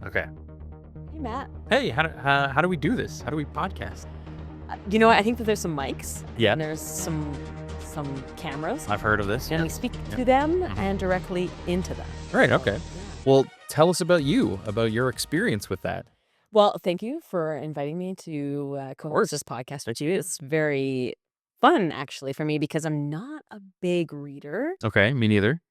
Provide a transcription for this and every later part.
Okay. Hey, Matt. Hey, how do we do this? How do we podcast? You know what? I think that there's some mics. Yeah. And there's some cameras. I've heard of this. And Yeah. we speak Yeah. to them and directly into them. Right. So, Okay. yeah. Well, tell us about your experience with that. Well, thank you for inviting me to co-host course. this podcast with you. It's very fun, actually, for me because I'm not a big reader. Okay. Me neither.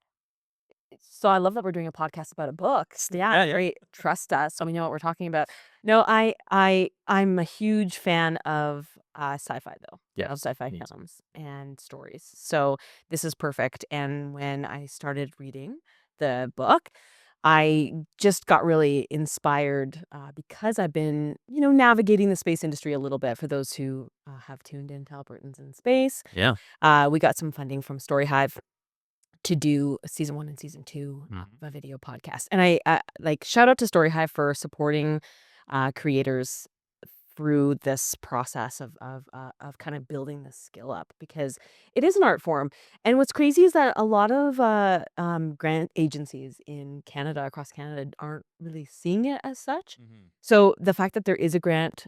So I love that we're doing a podcast about a book. Yeah, yeah. Great. Trust us. So we know what we're talking about. No, I'm a huge fan of sci-fi though. I love Yes. sci-fi Me too. films and stories. So this is perfect. And when I started reading the book, I just got really inspired because I've been, navigating the space industry a little bit. For those who have tuned in to Albertans in Space, Yeah. we got some funding from Storyhive to do season 1 and season 2 Mhm. of a video podcast. And I shout out to Storyhive for supporting creators through this process of kind of building this skill up because it is an art form. And what's crazy is that a lot of grant agencies in Canada, across Canada, aren't really seeing it as such. Mhm. So the fact that there is a grant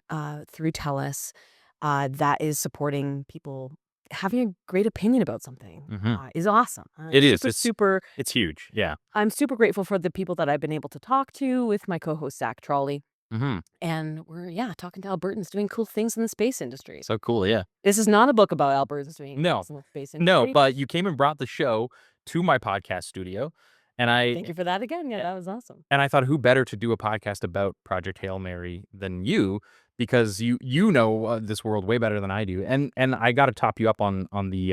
through TELUS that is supporting people having a great opinion about something Mhm. is awesome. It is. Super. It's huge. Yeah. I'm super grateful for the people that I've been able to talk to with my co-host Zach Trolley. Mm-hmm. And we're talking to Albertans doing cool things in the space industry. So cool. Yeah. This is not a book about Albertans doing No. things in the space No, industry. but you came and brought the show to my podcast studio, and Thank you for that again. Yeah, that was awesome. And I thought, who better to do a podcast about Project Hail Mary than you, because you know this world way better than I do. And I got to top you up on the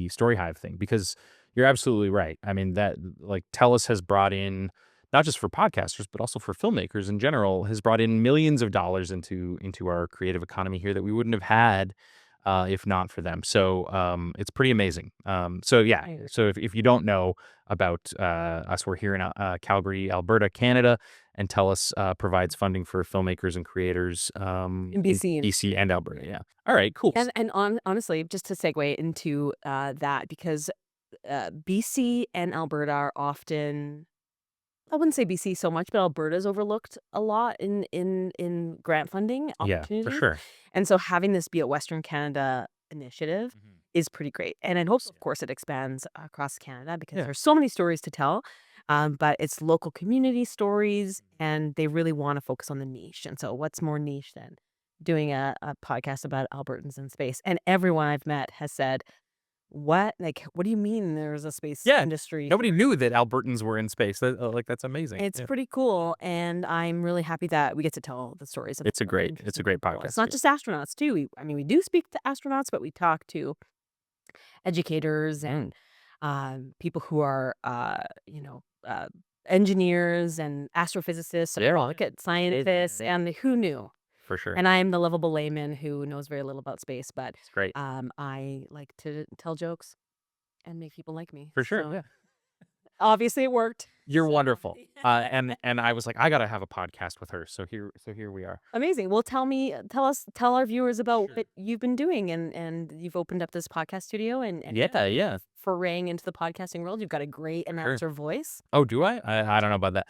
Storyhive thing, because you're absolutely right. I mean, that, like, TELUS has brought in, not just for podcasters but also for filmmakers in general, has brought in millions of dollars into our creative economy here that we wouldn't have had if not for them. So it's pretty amazing. So yeah. I agree. So if you don't know about us, we're here in Calgary, Alberta, Canada, and TELUS provides funding for filmmakers and creators In BC and- BC and Alberta. Yeah. All right. Cool. And honestly, just to segue into that, because BC and Alberta are often, I wouldn't say BC so much, but Alberta's overlooked a lot in grant funding Yeah, opportunities. for sure. And so having this be a Western Canada initiative is pretty great. And I hope, of course, it expands across Canada because Yeah. there's so many stories to tell. But it's local community stories, and they really want to focus on the niche. And so what's more niche than doing a podcast about Albertans in space? And everyone I've met has said, what do you mean there's a space Yeah, industry? Nobody knew that Albertans were in space. That's amazing. It's Yeah. pretty cool, and I'm really happy that we get to tell the stories of It's a the great interesting podcast. people. It's not Yeah. just astronauts too. We do speak to astronauts, but we talk to educators and people who are engineers and astrophysicists and Yeah. rocket scientists, and who knew. For sure. And I'm the lovable layman who knows very little about space, but It's great. I like to tell jokes and make people like me. For sure. So, Yeah. obviously it worked. You're So, wonderful. yeah. And I was like, I gotta have a podcast with her. So here we are. Amazing. Well, tell our viewers about Sure. what you've been doing, and you've opened up this podcast studio and Yeah. foraying into the podcasting world. You've got a great announcer voice. Oh, do I? I don't know about that.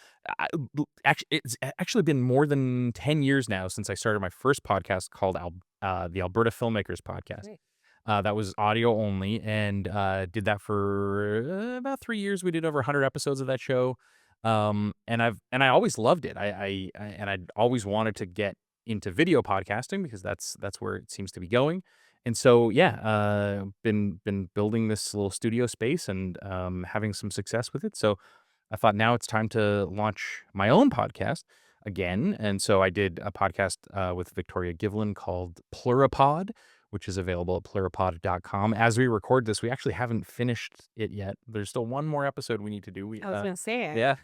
Actually, it's actually been more than 10 years now since I started my first podcast called the Alberta Filmmakers Podcast. Great. That was audio only, and did that for about 3 years. We did over 100 episodes of that show, and I always loved it. I'd always wanted to get into video podcasting because that's where it seems to be going. And so yeah, been building this little studio space and having some success with it. So I thought now it's time to launch my own podcast again. And so I did a podcast with Victoria Givlin called Pluripod, which is available at pluripod.com. As we record this, we actually haven't finished it yet. There's still one more episode we need to do. I was going to say, Yeah.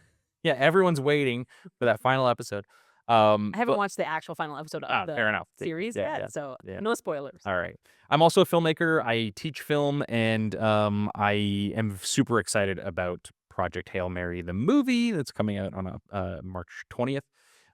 Everyone's waiting for that final episode. I haven't watched the actual final episode of the fair enough. series Yeah, yet, so yeah. no spoilers. All right. I'm also a filmmaker. I teach film, and I am super excited about Project Hail Mary, the movie that's coming out on March 20th.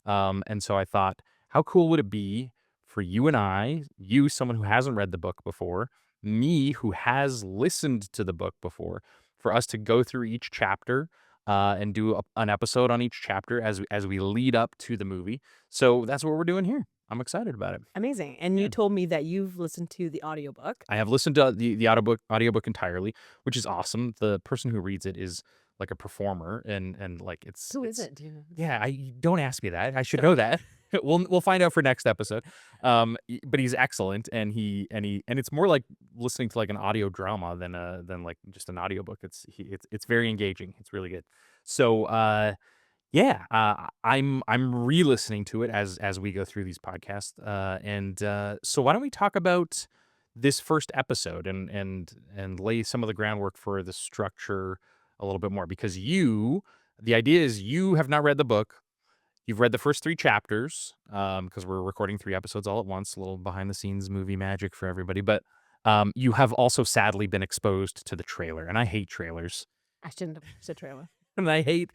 And so I thought, how cool would it be for you and I, you, someone who hasn't read the book before, me, who has listened to the book before, for us to go through each chapter and do an episode on each chapter as we lead up to the movie. So that's what we're doing here. I'm excited about it. Amazing. And Yeah. you told me that you've listened to the audiobook. I have listened to the audiobook entirely, which is awesome. The person who reads it is like a performer, and like Who is it? Do you know? yeah. I don't ask me that. I should know that. We'll find out for next episode. But he's excellent, and it's more like listening to like an audio drama than like just an audiobook. It's very engaging. It's really good. So yeah, I'm re-listening to it as we go through these podcasts, so why don't we talk about this first episode and lay some of the groundwork for the structure a little bit more, because the idea is you have not read the book. You've read the first 3 chapters, because we're recording 3 episodes all at once, a little behind the scenes movie magic for everybody, but you have also sadly been exposed to the trailer, and I hate trailers. I shouldn't have watched the trailer. And I hate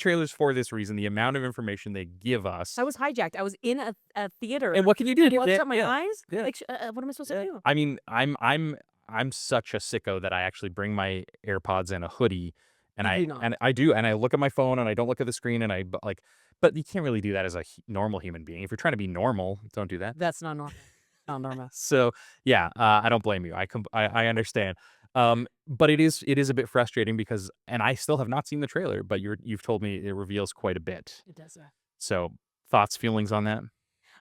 trailers for this reason, the amount of information they give us. I was hijacked. I was in a theater. And what can you do? I watched Yeah, up my yeah, eyes. yeah, Like, what am I supposed to yeah. do? I mean, I'm such a sicko that I actually bring my AirPods and a hoodie, and You I do not. and I do, and I look at my phone and I don't look at the screen, and but you can't really do that as a normal human being. If you're trying to be normal, don't do that. That's not normal. Not normal. So yeah, I don't blame you. I understand. But it is a bit frustrating because, and I still have not seen the trailer, but you've told me it reveals quite a bit. It does that. So thoughts, feelings on that?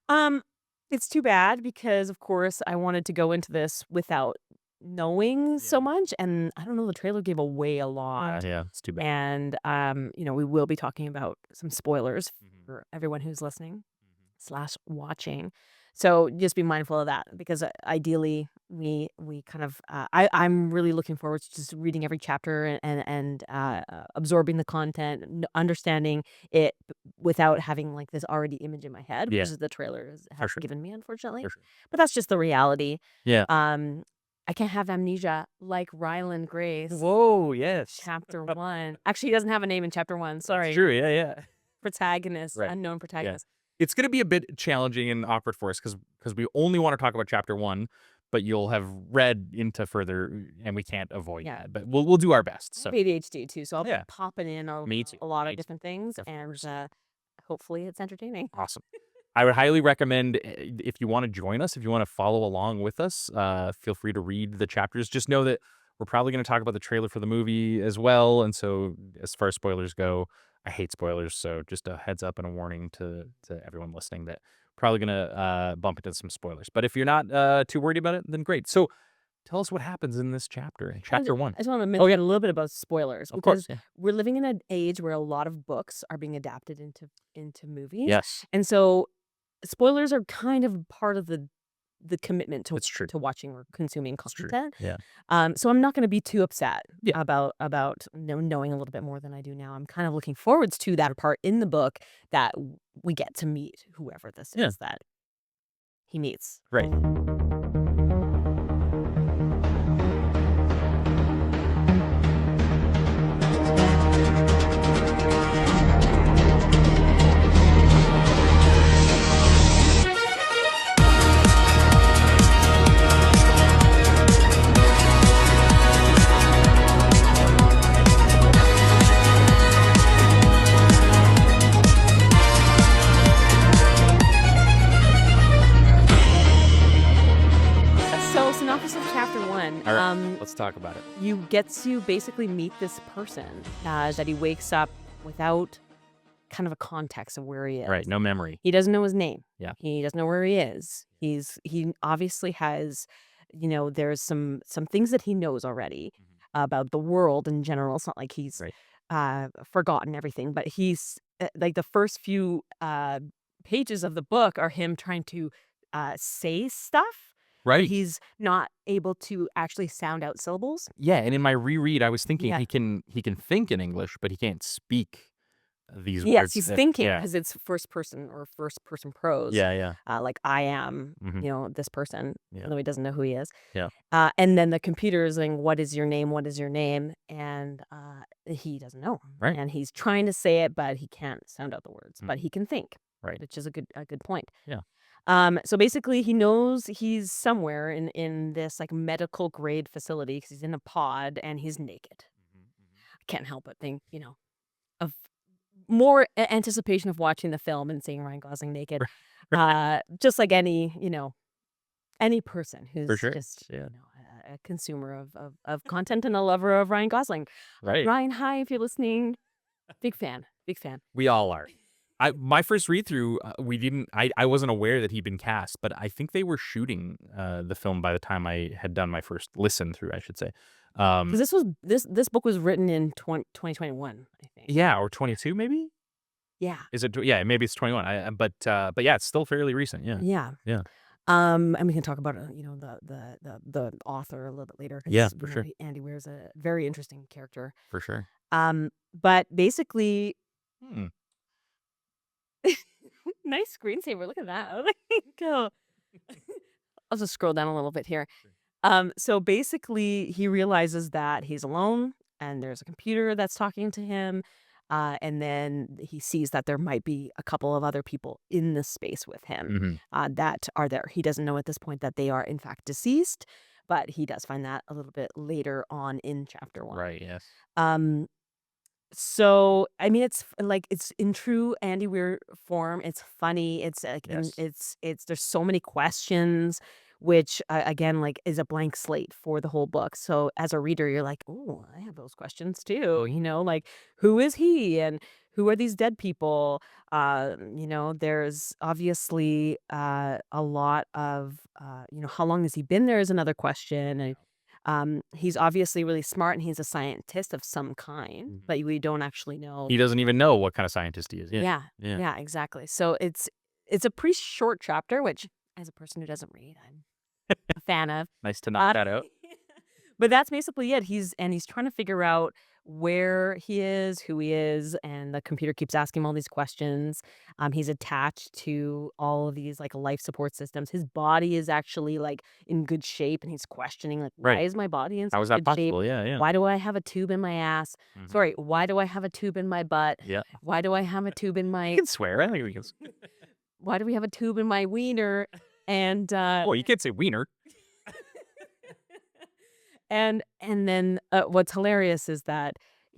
Um, it's too bad because, of course, I wanted to go into this without knowing so Yeah. much, and I don't know, the trailer gave away a lot. Yeah, it's too bad. And we will be talking about some spoilers Mhm. for everyone who's listening slash watching. Mhm. So just be mindful of that because ideally we kind of I'm really looking forward to just reading every chapter and absorbing the content, understanding it without having like this already image in my head, which Yeah, is the trailer for has sure, given me, unfortunately. for sure. But that's just the reality. Yeah. Um, I can't have amnesia like Ryland Grace. Whoa, yes. Chapter 1. Actually, he doesn't have a name in chapter 1. It's Sorry. true, yeah, yeah. Protagonist, Right. unknown Yeah. protagonist. It's gonna be a bit challenging and awkward for us because we only wanna talk about chapter 1, but you'll have read into further, and we can't avoid Yeah. that, but we'll do our best, I so have ADHD too, so I'll yeah. be popping in Me too, a lot me of too. different things, Of and course. hopefully it's entertaining. Awesome. I would highly recommend, if you wanna join us, if you wanna follow along with us, feel free to read the chapters. Just know that we're probably gonna talk about the trailer for the movie as well, and so as far as spoilers go, I hate spoilers, so just a heads up and a warning to everyone listening that probably gonna, bump into some spoilers. But if you're not, too worried about it, then great. So, tell us what happens in this chapter, in chapter 1. I just want to Oh, mention yeah, a little bit about spoilers of course, because yeah. we're living in an age where a lot of books are being adapted into movies, Yes, and so spoilers are kind of part of the commitment it's true, to watching or consuming it's true. content. Yeah. So I'm not going to be too upset Yeah. about knowing a little bit more than I do now. I'm kind of looking forwards to that part in the book that we get to meet whoever this Yeah. is that he meets. Right. So synopsis of chapter 1. All right, let's talk about it. You get to basically meet this person that he wakes up without kind of a context of where he is. Right, no memory. He doesn't know his name. Yeah. He doesn't know where he is. He obviously has, there's some things that he knows already about the world in general. It's not like he's Right. forgotten everything, but he's like the first few pages of the book are him trying to say stuff. Right. He's not able to actually sound out syllables. Yeah, and in my reread, I was thinking Yeah. he can think in English, but he can't speak these Yes, words. he's thinking Yeah. because it's first person or first person prose. Yeah, yeah. Like I am, Mhm. this person, Yeah. although he doesn't know who he is. Yeah. And then the computer is saying, "What is your name? What is your name?" And he doesn't know. Right. And he's trying to say it, but he can't sound out the words. Mm. But he can think. Right. Which is a good point. Yeah. So basically, he knows he's somewhere in this like medical grade facility because he's in a pod and he's naked. Mhm, mhm. I can't help but think, of more anticipation of watching the film and seeing Ryan Gosling naked. Just like any, any person For who's sure. just, Yeah. a consumer of content and a lover of Ryan Gosling. Right. Ryan, hi, if you're listening. Big fan. Big fan. We all are. My first read through, we didn't. I wasn't aware that he'd been cast, but I think they were shooting the film by the time I had done my first listen through, I should say. Because this book was written in 2021, I think. Yeah, or 22 maybe. Yeah. Is it? Yeah, maybe it's 21. But yeah, it's still fairly recent. Yeah, Yeah. yeah, And we can talk about, the author a little bit later yeah, because, for sure, Andy Weir's a very interesting character. for sure. But basically, Hmm. nice screensaver. Look at that. Go. I'll just scroll down a little bit here. So basically, he realizes that he's alone and there's a computer that's talking to him. And then he sees that there might be a couple of other people in the space with him Hmm. that are there. He doesn't know at this point that they are, in fact, deceased, but he does find that a little bit later on in chapter 1. Right. Yes. Um, so, I mean, it's in true Andy Weir form. It's funny. It's like, Yes. there's so many questions, which again, like, is a blank slate for the whole book. So, as a reader, you're like, oh, I have those questions too. Like, who is he, and who are these dead people? There's obviously a lot of, how long has he been there is another question, and he's obviously really smart and he's a scientist of some kind, Mhm. but we don't actually know. He doesn't even know what kind of scientist he is. Yeah. Yeah, Yeah. yeah, exactly. So it's a pretty short chapter, which as a person who doesn't read, I'm a fan of. Nice to knock Uh, that out. but that's basically it. He's trying to figure out where he is, who he is, and the computer keeps asking him all these questions. He's attached to all of these like life support systems. His body is actually like in good shape, and he's questioning like, why Right. is my body in How such is that good shape? possible? Yeah. Yeah. Why do I have a tube in my ass? Mhm. Sorry, why do I have a tube in my butt? Yeah. Why do I have a tube in You my can swear. I think we can. why do we have a tube in my wiener? And Well, you can't say wiener. and then what's hilarious is that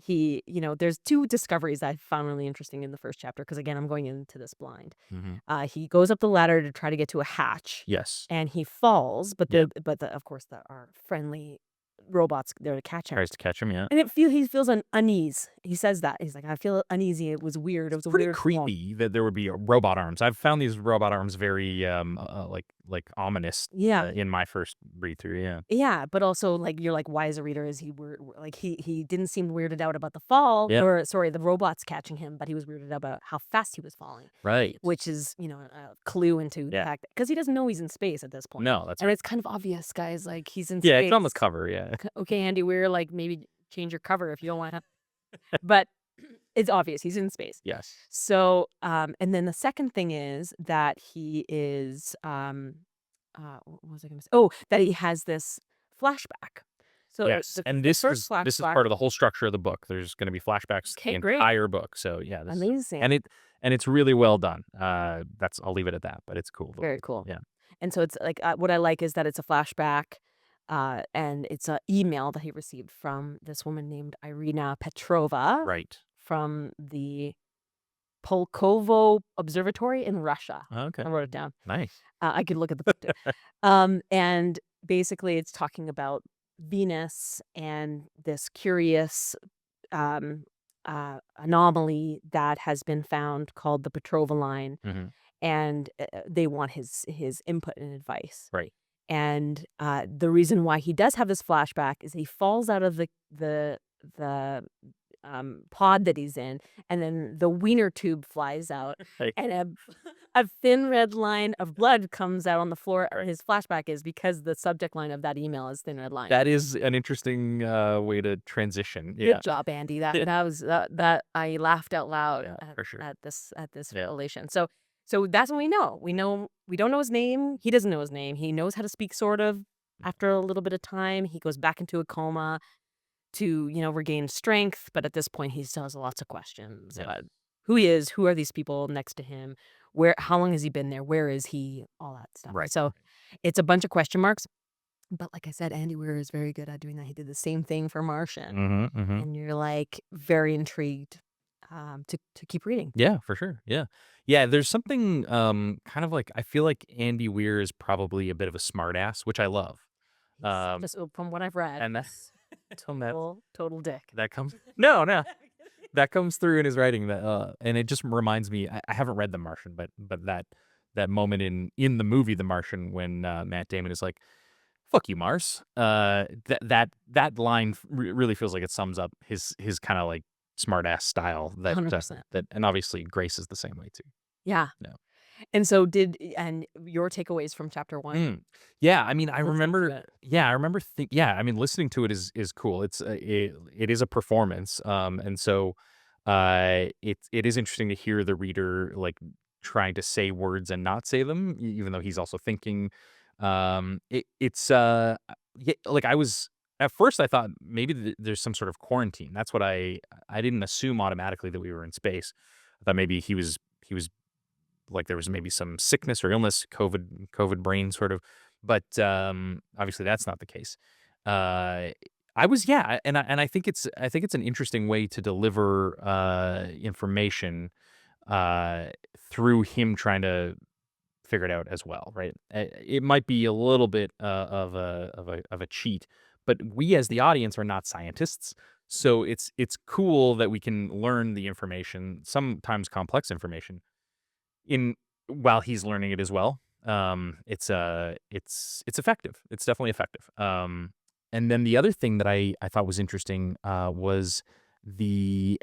there's two discoveries I found really interesting in the first chapter because again I'm going into this blind. Hmm. He goes up the ladder to try to get to a hatch, Yes. and he falls, but Yeah. of course our friendly robots there to catch him. Tries to catch him. Yeah. And he feels an unease. He says that. He's like, I feel uneasy. It was weird. It was a Pretty weird fall. creepy that there would be robot arms. I've found these robot arms very like ominous Yeah. in my first read through. Yeah. Yeah, but also, like, you're like, why as a reader is he weird? Like, he didn't seem weirded out about the fall, Yeah. or sorry, the robots catching him, but he was weirded out about how fast he was falling, Right. which is, a clue into the Yeah. fact because he doesn't know he's in space at this point. No, that's And right. it's kind of obvious, guys. Like, he's in Yeah, it's on the space. cover. Yeah. Okay, Andy Weir, like, maybe change your cover if you don't want to. But it's obvious he's in space. Yes. So, and then the second thing is that he is, what was I going to say? Oh, that he has this flashback. So Yes. And the this first is flashback. part of the whole structure of the book. There's going to be flashbacks the Okay, great, entire book. So yeah, this amazing, and it's really well done. That's I'll leave it at that. But it's cool. very cool. Yeah. And so it's like what I like is that it's a flashback, and it's an email that he received from this woman named Irina Petrova Right. from the Pulkovo Observatory in Russia. Okay. I wrote it down. Nice. I could look at the book too. And basically, it's talking about Venus and this curious um, anomaly that has been found called the Petrova line, Hmm. and they want his input and advice. Right. And the reason why he does have this flashback is he falls out of the pod that he's in, and then the wiener tube flies out, Like, and a thin red line of blood comes out on the floor. Or his flashback is because the subject line of that email is thin red line. that is an interesting way to transition. Yeah. Good job, Andy. That Yeah. that was that I laughed out loud Yeah, for sure. at this Yeah. revelation. So that's what we know. We don't know his name. He doesn't know his name. He knows how to speak sort of after a little bit of time. He goes back into a coma to, regain strength, but at this point he still has lots of questions Yeah. about who he is, who are these people next to him, how long has he been there, where is he, all that stuff. Right. So it's a bunch of question marks. But like I said, Andy Weir is very good at doing that. He did the same thing for Martian. Mm-hmm. Mm-hmm. And you're like very intrigued to keep reading. Yeah, for sure. Yeah. Yeah, there's something, kind of like I feel like Andy Weir is probably a bit of a smartass, which I love. He's Um, just from what I've read, and that he's and that total dick. that comes no, no. That comes through in his writing that, and it just reminds me I haven't read The Martian, but that moment in the movie The Martian when, Matt Damon is like, "Fuck you, Mars." That line really feels like it sums up his kinda, like, smart ass style that, 100%. and obviously Grace is the same way too. Yeah. No. And so and your takeaways from chapter 1? Mm. Yeah, I mean, Listening to it. I remember yeah, I mean, listening to it is cool. It is a performance, and so, it is interesting to hear the reader, like, trying to say words and not say them, even though he's also thinking. Yeah, like, I was at first, I thought maybe there's some sort of quarantine. That's what I didn't assume automatically that we were in space. I thought maybe he was like there was maybe some sickness or illness, COVID brain sort of, but, obviously that's not the case. Uh, I was yeah, and I think it's an interesting way to deliver, information, uh, through him trying to figure it out as well, right? It might be a little bit, of a cheat, but we as the audience are not scientists, so it's cool that we can learn the information, sometimes complex information, in while he's learning it as well. It's effective. It's definitely effective. And then the other thing that I thought was interesting, was the,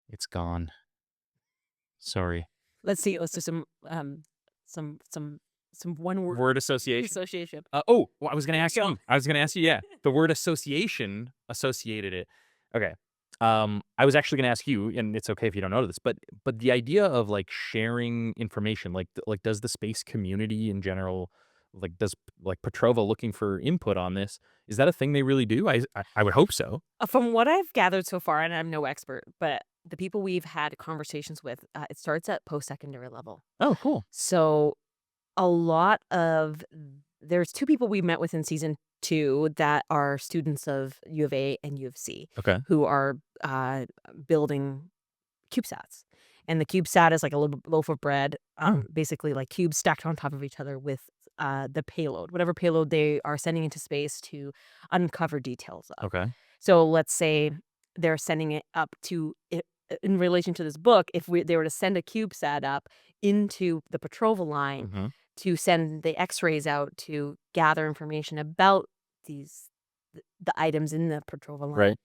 it's gone. Sorry. Let's see, let's do some some one-word Word association? association. Well, I was gonna There ask you go. you. I was gonna ask you, yeah. The word association associated it. Okay. I was actually gonna ask you, and it's okay if you don't know this, but the idea of, like, sharing information, like, does the space community in general, like, does, like, Petrova looking for input on this, is that a thing they really do? I would hope so. From what I've gathered so far, and I'm no expert, but the people we've had conversations with, it starts at post-secondary level. Oh, cool. So a lot of there's 2 people we met with in season 2 that are students of U of A and U of C Okay. who are, building CubeSats. And the CubeSat is like a little loaf of bread, Oh, basically like cubes stacked on top of each other with, the payload, whatever payload they are sending into space to uncover details of. okay. So let's say they're sending it up to in relation to this book, if they were to send a CubeSat up into the Petrova line Mhm. to send the X-rays out to gather information about these the items in the Petrova line, Right.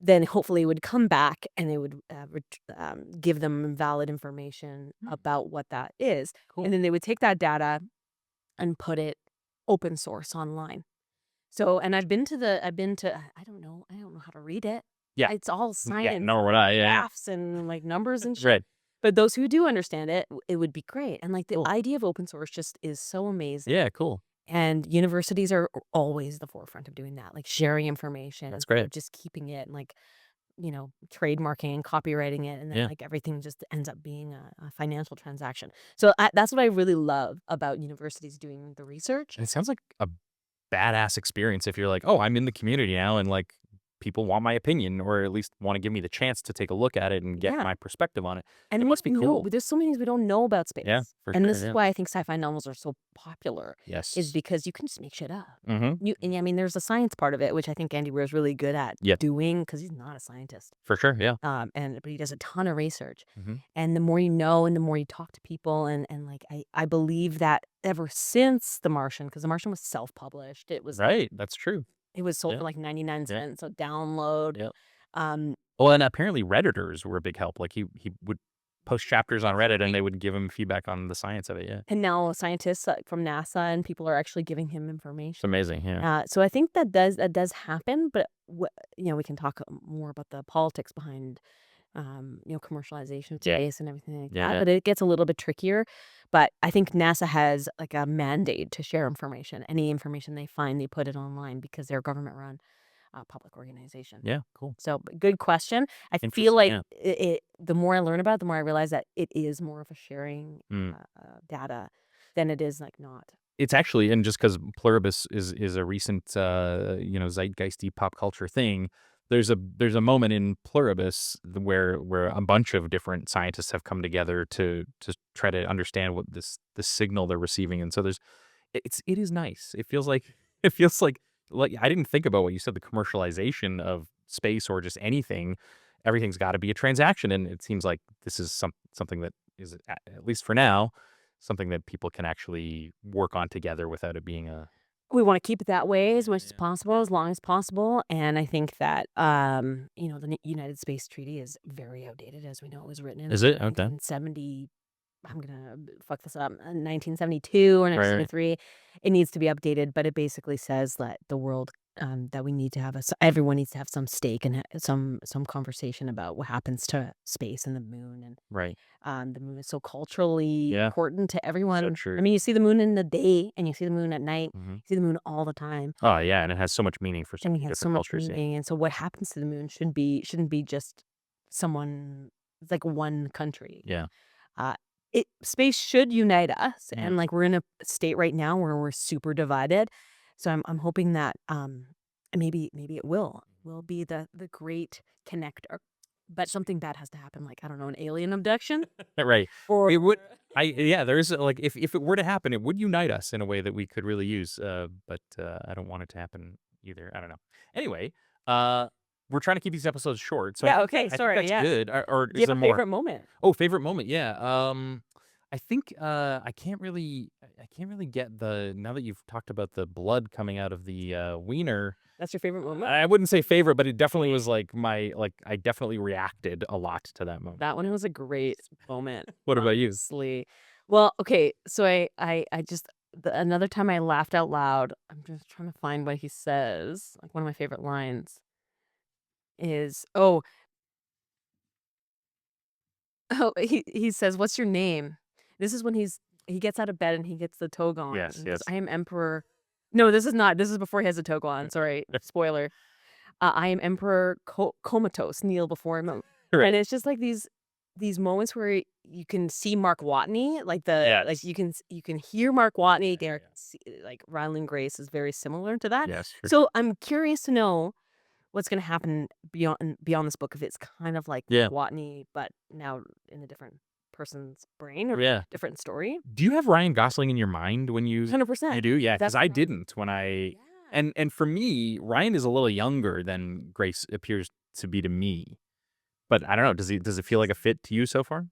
then hopefully it would come back and it would, give them valid information Mm, about what that is, cool. and then they would take that data and put it open source online. So and I've been to I don't know how to read it. Yeah. It's all Yeah, science, nor would I, yeah. graphs and, like, numbers and shit. Right. But those who do understand it, it would be great, and, like, the Cool. idea of open source just is so amazing, Yeah, cool. and universities are always the forefront of doing that, like, sharing information That's instead great. of just keeping it and, like, trademarking and copywriting it, and then, Yeah. like, everything just ends up being a financial transaction. So, that's what I really love about universities doing the research. And it sounds like a badass experience if you're like, "Oh, I'm in the community now, and, like, people want my opinion or at least wanna give me the chance to take a look at it and get Yeah. my perspective on it." It And we must be don't know cool. there's so many things we don't know about Yeah, space, for and sure, this is yeah. why I think sci-fi novels are so popular, is Yes. because you can just make shit up. Mhm. I mean, there's a science part of it, which I think Andy Weir is really good at Yep. doing because he's not a scientist, For sure, yeah. but he does a ton of research, Mhm. and the more you know and the more you talk to people like, I believe that ever since The Martian, because The Martian was self-published, it was, like Right, that's true. it was sold Yeah, for, like, 99 yeah, cents a download, yeah. um Well, and apparently Redditors were a big help, like, he would post chapters on Reddit, and Right. they would give him feedback on the science of it, yeah. And now scientists, from NASA and people are actually giving him It's information. amazing, yeah. So I think that does happen, but we can talk more about the politics behind, commercialization of Yeah, space and everything like yeah, that, yeah. but it gets a little bit trickier. But I think NASA has like a mandate to share information. Any information they find, they put it online because they're a government run public organization. Yeah, cool. So, but good question. I feel Interesting, like yeah. the more I learn about it, the more I realize that it is more of a sharing Mm. data than it is like not. It's actually, and just because Pluribus is a recent, zeitgeisty pop culture thing, there's a moment in Pluribus where a bunch of different scientists have come together to try to understand what this signal they're receiving, and so it is nice. It feels like it feels like I didn't think about what you said, the commercialization of space or just anything. Everything's got to be a transaction, and it seems like this is something that is at least for now something that people can actually work on together without it being a We wanna keep it that way as yeah much as possible, as long as possible, and I think that, the United Space Treaty is very outdated, as we know, it was written in Is it okay? 1970. I'm gonna fuck this up, 1972 or Right, right, 1973. It needs to be updated, but it basically says that the world, that we need to have everyone needs to have some stake and some conversation about what happens to space and the moon, and right. the moon is so culturally Yeah, important to so everyone. true. I mean, you see the moon in the day and you see the moon at night. Mhm. You see the moon all the time, Oh, yeah, and it has so much meaning for so and it many has so different much cultures, yeah. meaning. And so, what happens to the moon shouldn't be just someone like one country. Yeah. Uh, space should unite us, Yeah. and like we're in a state right now where we're super divided. So I'm hoping that maybe it will be the great connector. But something bad has to happen, like I don't know, an alien abduction Right. or It would yeah, there's, like, if it were to happen, it would unite us in a way that we could really use, but, I don't want it to happen either. I don't know. Anyway, uh, we're trying to keep these episodes short, so yeah. Okay, I think sorry. that's Yeah. good, or Do you is have there a more? favorite moment? Oh, favorite moment, yeah, I think, I can't really get now that you've talked about the blood coming out of the, wiener, That's your favorite moment? I wouldn't say favorite, but it definitely was, like, I definitely reacted a lot to that moment. That one was a great moment, What about you? honestly. Well, okay, so I just another time I laughed out loud. I'm just trying to find what he says. Like one of my favorite lines is, oh, oh, he says, "What's your name?" This is when he gets out of bed and he gets the toga on, Yes, and he goes, yes. "I am Emperor." No, this is not. This is before he has the toga on. Sorry, spoiler. I am Emperor Comatose, kneel before him. Right. And it's just like these moments where you can see Mark Watney, like Yes. you can hear Mark Watney Yeah, there. yeah. Like Ryland Grace is very similar to that. Yes, for So sure. I'm curious to know what's going to happen beyond this book, if it's kind of like Yeah. Watney, but now in a different person's brain or Yeah. different story. Do you have Ryan Gosling in your mind when you 100%. do? Yeah, because That's I what I'm. didn't when I Yeah. and for me, Ryan is a little younger than Grace appears to be to me. But I don't know, does it feel like a fit to you so far?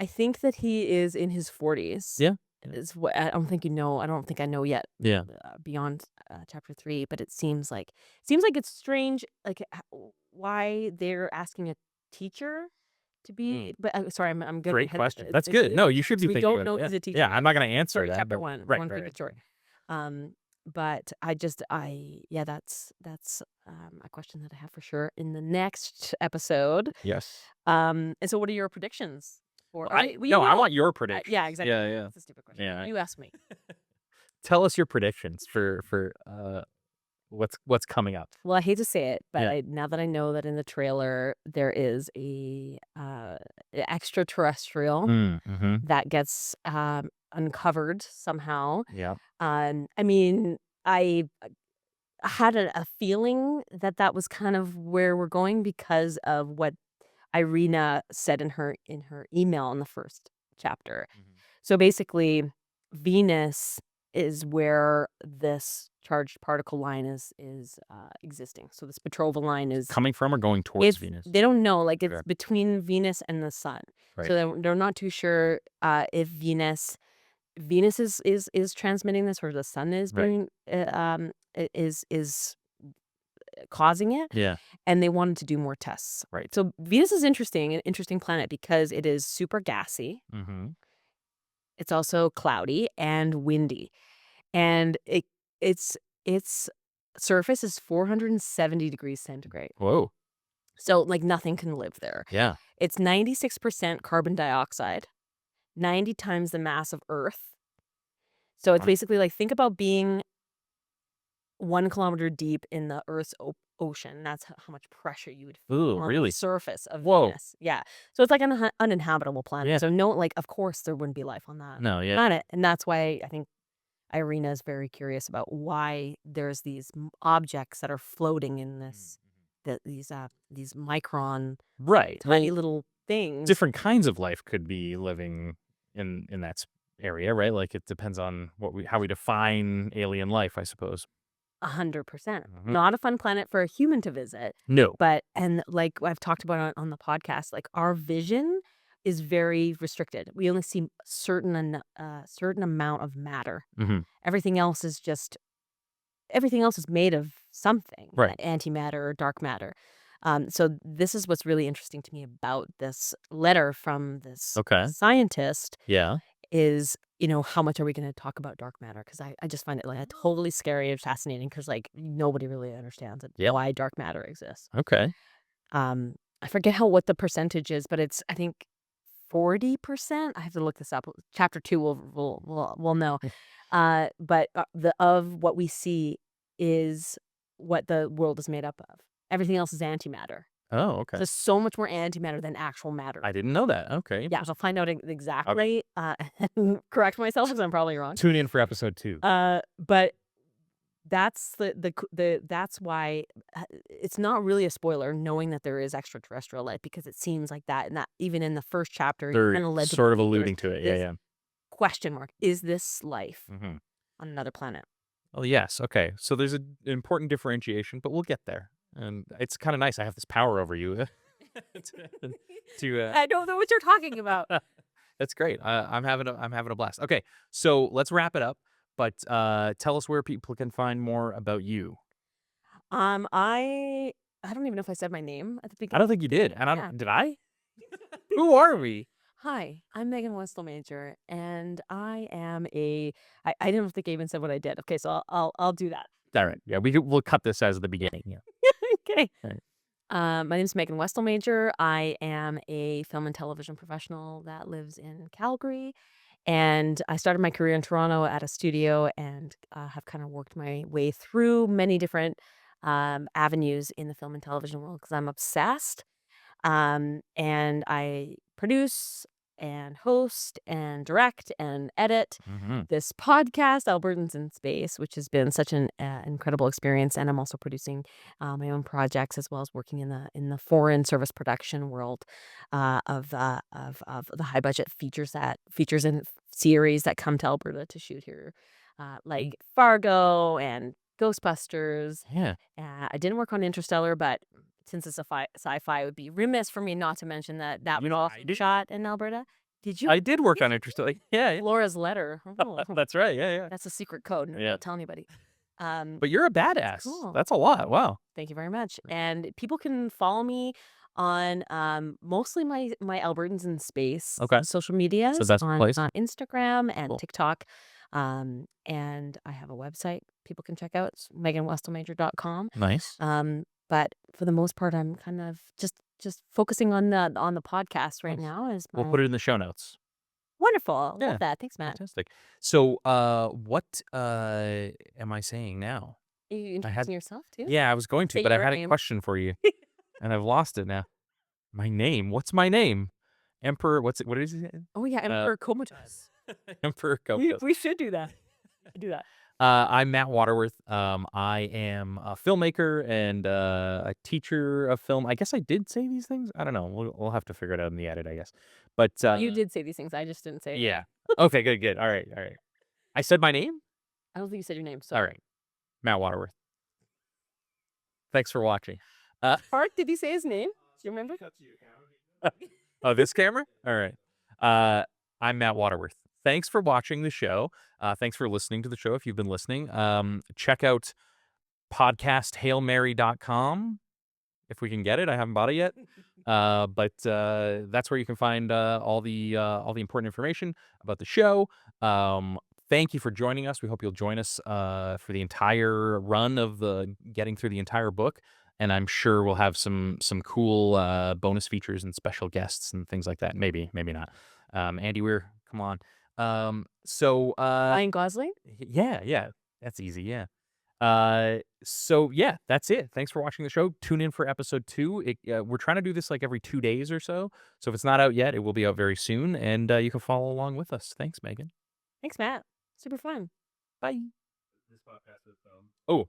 I think that he is in his 40s. Yeah. Yeah. Is what I don't think you know. I don't think I know yet Yeah. beyond chapter 3, but it seems like it's strange, like why they're asking a teacher to Mm. be. But sorry, I'm getting Great ahead. question. That's good. No, you should Because be we thinking don't about it. know if Yeah. he's a teacher Yeah, I'm yet. not gonna answer Sorry, that, chapter but one. I right, want to right, keep right. it short. But I yeah, that's a question that I have for sure in the next episode. Yes. And so what are your predictions for? Or I wait, no, I no. want your Yeah, predictions. exactly. Yeah, yeah. That's a stupid question. Yeah. You asked me. Tell us your predictions for, what's coming up. Well, I hate to say it, but Yeah. now that I know that in the trailer there is extraterrestrial Mhm. that gets uncovered somehow. Yeah. I mean, I had a feeling that that was kind of where we're going because of what Irina said in her email in the first chapter. Mhm. So basically, Venus is where this charged particle line is existing. So this Petrova line is Coming from or going towards it's Venus? they don't know, like Okay. it's between Venus and the sun. Right. So they're not too sure if Venus is transmitting this, or the sun is Right. being is causing it, Yeah. and they wanted to do more tests. Right. So Venus is interesting, an interesting planet because it is super gassy. Mhm. It's also cloudy and windy, and its surface is 470 degrees centigrade. Whoa. So like nothing can live there. Yeah. It's 96% carbon dioxide, 90 times the mass of Earth. So it's Wow. basically like think about being 1 kilometer deep in the Earth's ocean. That's how much pressure you would feel Ooh, on the really? surface of Whoa. Venus. Yeah. So it's like an uninhabitable planet. Yeah. So no, like, of course there wouldn't be life on that No, yeah. planet. And that's why I think Irina is very curious about why there's these objects that are floating in Mhm. this these micron Right. tiny Well, little things. different kinds of life could be living in that area, right? Like it depends on how we define alien life, I suppose. 100%. Mhm. Not a fun planet for a human to visit, No. but and like I've talked about on the podcast, like our vision is very restricted. We only see certain amount of matter. Hmm. Everything else is just everything else is made of something, Right. antimatter or dark matter. So this is what's really interesting to me about this letter from this Okay. scientist Yeah. is, how much are we going to talk about dark matter? Because I just find it like totally scary and fascinating because like nobody really understands it, Yep. why dark matter exists. Okay. I forget what the percentage is, but it's I think 40%. I have to look this up. Chapter 2 will know. But the of what we see is what the world is made up of. Everything else is antimatter. Oh, okay. So so much more antimatter than actual matter. I didn't know that. Okay. Yeah, I'll find out Okay. exactly, and correct myself because I'm probably wrong. Tune in for episode 2. But that's that's why it's not really a spoiler knowing that there is extraterrestrial life because it seems like that, and that even in the first chapter, it They're kind of led to sort of believe there was alluding to it. Yeah, this yeah. question mark: Is this life Mhm. on another planet? Oh, yes. Okay. So there's an important differentiation, but we'll get there. And it's kind of nice. I have this power over you to, I don't know what you're talking about. that's great. I'm having a blast. Okay. So let's wrap it up. But tell us where people can find more about you. I don't even know if I said my name at the I don't beginning. think you did. And I Yeah. don't, did I? Who are we? Hi, I'm Megan Westelmajor, and I am I don't think I even said what I did. Okay, so I'll do that. All right. Yeah. We'll cut this as the beginning. Yeah. Okay. All right. My name is Megan Westelmajor. I am a film and television professional that lives in Calgary. And I started my career in Toronto at a studio and have kind of worked my way through many different avenues in the film and television world because I'm obsessed. And I produce and host and direct and edit Mm-hmm. this podcast, Albertans in Space, which has been such an incredible experience. And I'm also producing my own projects as well as working in the foreign service production world of the high budget features and series that come to Alberta to shoot here, like Fargo and Ghostbusters. Yeah. I didn't work on Interstellar, but since it's a sci-fi, it would be remiss for me not to mention that that You was know, also shot in Alberta. Did you? I did work Yes. on Interstellar. Yeah. Yeah. Laura's letter. Oh, That's right. Yeah. Yeah. that's a secret code. No, Yeah. don't tell anybody. Um, But you're a it's badass. cool. That's a lot. Wow. Thank you very much. And people can follow me on mostly my Albertans in Space Okay. social So medias that's the on place. Instagram and Cool. TikTok. And I have a website people can check out. It's meganwestelmajor.com. Nice. But for the most part, I'm kind of just focusing on the podcast right Nice. now. Is We'll my put it in the show notes. wonderful. Yeah. Love that. Thanks, Matt. Fantastic. So, what am I saying now? Are you I had introducing yourself too? Yeah, I was going to, Say but I your had a name. question for you, and I've lost it now. My name. What's my name? Emperor. What's it? What is it? Oh yeah, Emperor Comatose. Emperor We Comatose. we should do that. Do that. I'm Matt Waterworth. I am a filmmaker and a teacher of film. I guess I did say these things. I don't know. We'll have to figure it out in the edit, I guess. But You did say these things. I just didn't say it. yeah. Okay. Good. Good. All right. All right. I said my name. I don't think you said your name. All So, right. Matt Waterworth. Thanks for watching. Paarth, did he say his name? Do you remember? Oh, this camera? All right. I'm Matt Waterworth. Thanks for watching the show. Thanks for listening to the show if you've been listening. Check out podcasthailmary.com if we can get it. I haven't bought it yet. But that's where you can find all the important information about the show. Thank you for joining us. We hope you'll join us for the entire run of the getting through the entire book. And I'm sure we'll have some cool bonus features and special guests and things like that. Maybe, maybe not. Andy Weir, come on. Ryan Gosling? Yeah, yeah, that's easy. Yeah. So yeah, that's it. Thanks for watching the show. Tune in for episode 2. We're trying to do this like every 2 days or so. So if it's not out yet, it will be out very soon, and you can follow along with us. Thanks, Megan. Thanks, Matt. Super fun. Bye. Oh,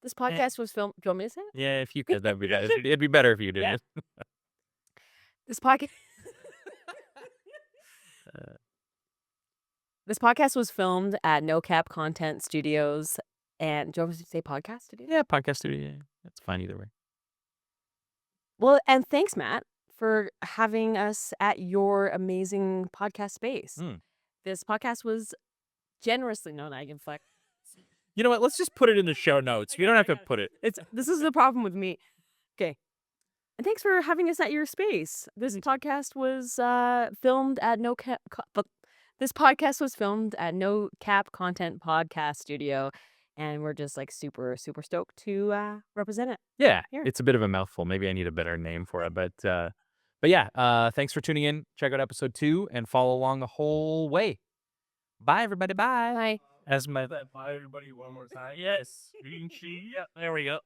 This podcast was filmed. Do you want me to say it? Yeah, if you could, that'd be nice. It'd be better if you did Yeah. it. This podcast. This podcast was filmed at No Cap Content Studios, and do you want me to say podcast studio? Yeah, podcast studio. Yeah, that's fine either way. Well, and thanks, Matt, for having us at your amazing podcast space. This podcast was generously known. I can flex. You know what? Let's just put it in the show notes. You don't have to put it. This is the problem with me. Okay. And thanks for having us at your space. This podcast was filmed at This podcast was filmed at No Cap Content Podcast Studio, and we're just like super stoked to represent it. Yeah, Here. it's a bit of a mouthful. Maybe I need a better name for it, but yeah. Thanks for tuning in. Check out episode 2 and follow along the whole way. Bye, everybody. Bye. Bye. Bye, everybody, one more time. Yes. Yeah, there we go.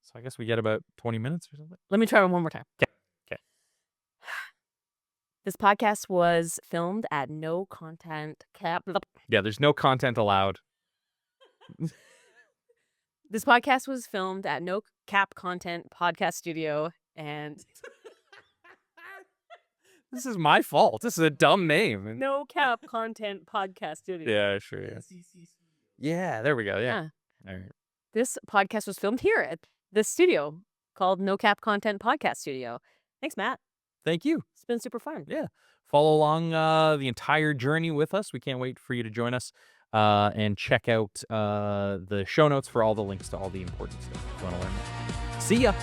So I guess we get about 20 minutes or something. Let me try one more time. Okay. This podcast was filmed at No Content Cap. Yeah, there's no content allowed. This podcast was filmed at No Cap Content Podcast Studio, and This is my fault. This is a dumb name. No Cap Content Podcast Studio. Yeah, sure. Yeah. Yeah, there we go. Yeah. All right. This podcast was filmed here at this studio called No Cap Content Podcast Studio. Thanks, Matt. Thank you. It's been super fun. Yeah. Follow along the entire journey with us. We can't wait for you to join us and check out the show notes for all the links to all the important stuff if you want to learn more. See ya.